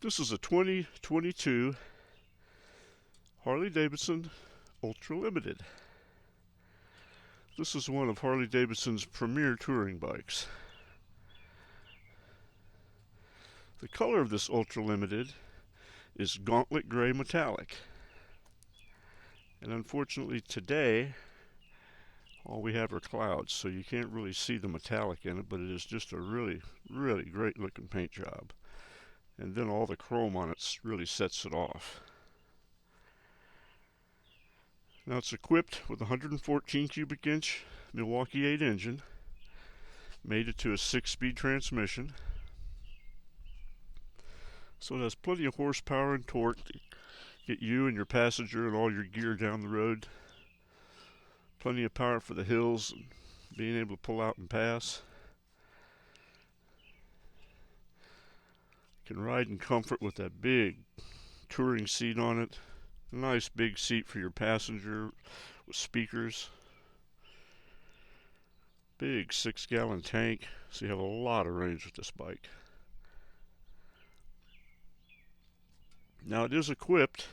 This is a 2022 Harley Davidson Ultra Limited. This is one of Harley Davidson's premier touring bikes. The color of this Ultra Limited is Gauntlet Gray Metallic. And unfortunately today, all we have are clouds, so you can't really see the metallic in it, but it is just a really, really great looking paint job. And then all the chrome on it really sets it off. Now it's equipped with a 114 cubic inch Milwaukee 8 engine, made it to a 6-speed transmission. So it has plenty of horsepower and torque to get you and your passenger and all your gear down the road. Plenty of power for the hills and being able to pull out and pass. You can ride in comfort with that big touring seat on it. A nice big seat for your passenger with speakers. Big 6-gallon tank, so you have a lot of range with this bike. Now it is equipped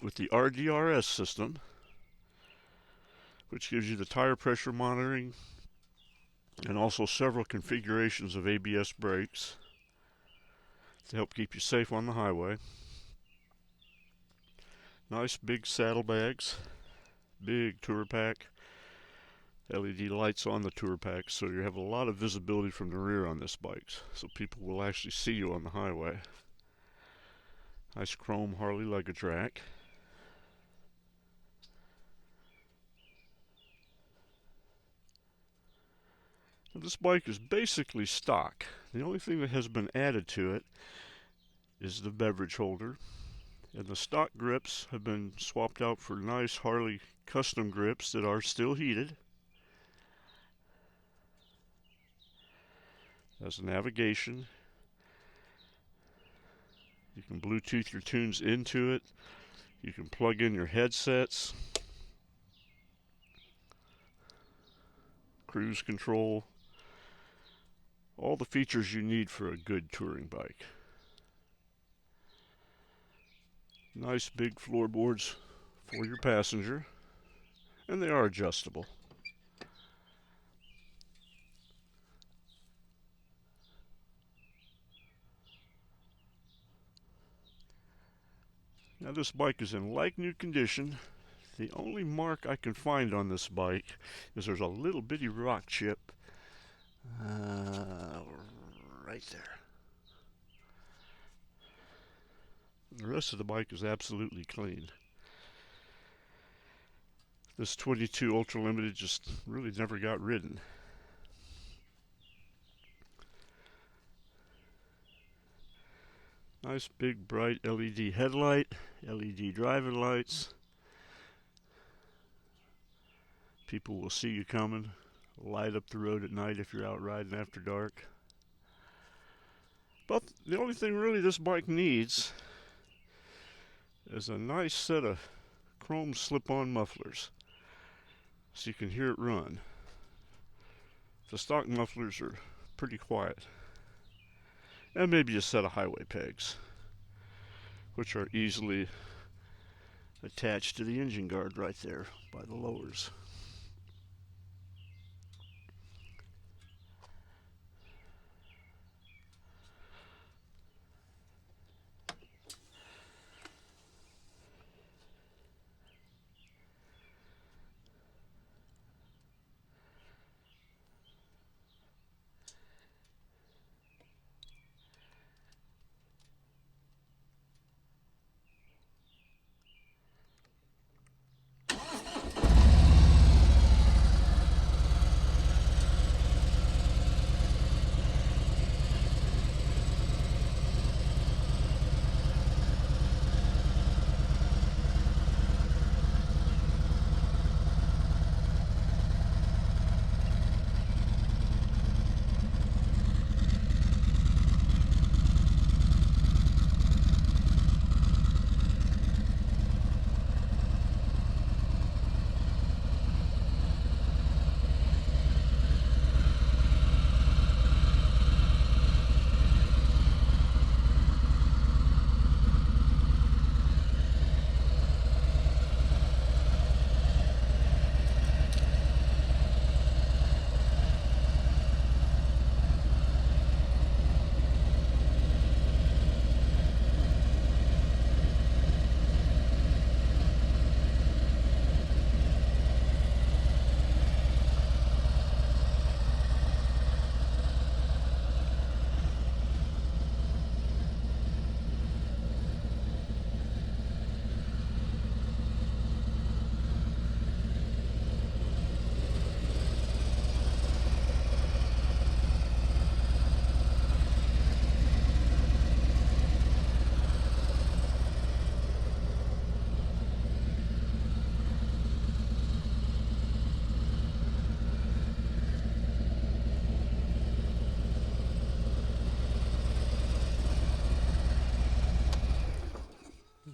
with the RDRS system, which gives you the tire pressure monitoring and also several configurations of ABS brakes to help keep you safe on the highway. Nice big saddlebags, big TourPak, LED lights on the TourPak, so you have a lot of visibility from the rear on this bike, so people will actually see you on the highway. Nice chrome Harley luggage rack. Now this bike is basically stock. The only thing that has been added to it is the beverage holder. And the stock grips have been swapped out for nice Harley custom grips that are still heated. Has navigation. You can Bluetooth your tunes into it. You can plug in your headsets. Cruise control. All the features you need for a good touring bike. Nice big floorboards for your passenger, and they are adjustable. Now this bike is in like new condition. The only mark I can find on this bike is there's a little bitty rock chip right there. The rest of the bike is absolutely clean. This 22 Ultra Limited just really never got ridden. Nice big bright LED headlight, LED driving lights. People will see you coming, light up the road at night if you're out riding after dark. But the only thing really this bike needs is a nice set of chrome slip-on mufflers so you can hear it run. The stock mufflers are pretty quiet. And maybe a set of highway pegs, which are easily attached to the engine guard right there by the lowers.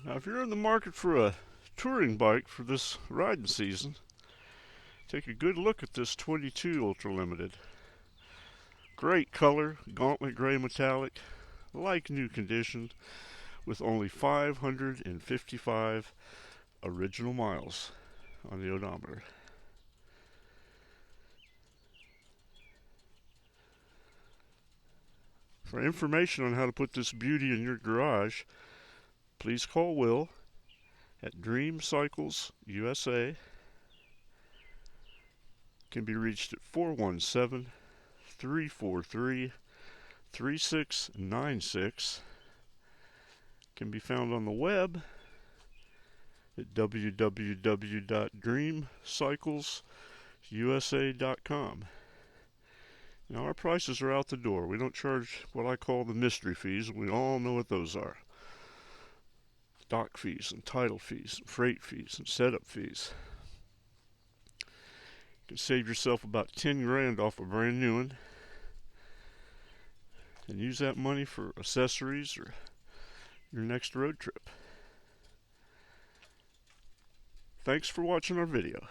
Now, if you're in the market for a touring bike for this riding season, take a good look at this 22 Ultra Limited. Great color, gauntlet gray metallic, like new condition, with only 555 original miles on the odometer. For information on how to put this beauty in your garage, please call Will at Dream Cycles USA. Can be reached at 417-343-3696. Can be found on the web at www.dreamcyclesusa.com. Now, our prices are out the door. We don't charge what I call the mystery fees. We all know what those are. Dock fees and title fees and freight fees and setup fees. You can save yourself about 10 grand off a brand new one and use that money for accessories or your next road trip. Thanks for watching our video.